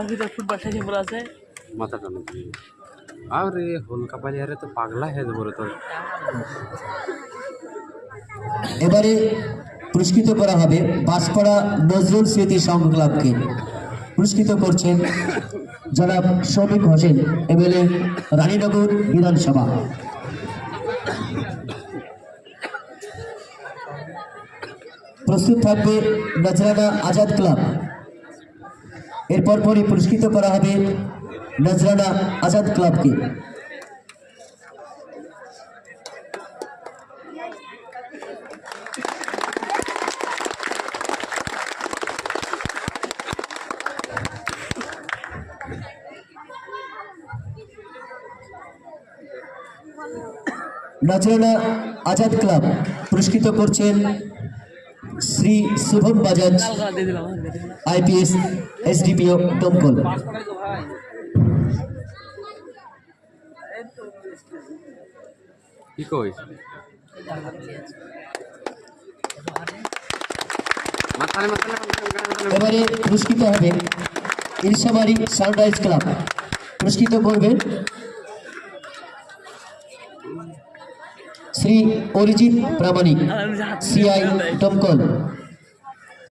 ভিতরে ফুটবল শেষে পড়ে আছে মাথাটা নাকি আরে হলকা পালিয়ারে তো পাগলা হয়ে যাবো রে তোর। এবারে পুরস্কৃত করা হবে বাঁশপাড়া নজরুল স্মৃতি সংঘ ক্লাবকে। পুরস্কৃত করছেন জনাব শফিক হোসেন, এমএলএ, রানীনগর বিধানসভা। প্রস্তুত থাকবে নজরানা আজাদ ক্লাব। এরপর পরই পুরস্কৃত করা হবে নজরানা আজাদ ক্লাবকে। নজরানা আজাদ ক্লাব পুরস্কৃত করছেন শ্রী শুভম বাজাজ, আইপিএস, এসডিপিও, দমকল। কি কই এবারে পুরস্কৃত হবে ইলশাবাড়ি সানরাইজ ক্লাব। পুরস্কৃত করবেন শ্রী অরিজিৎ প্রামাণিক, সিআই, দমকল।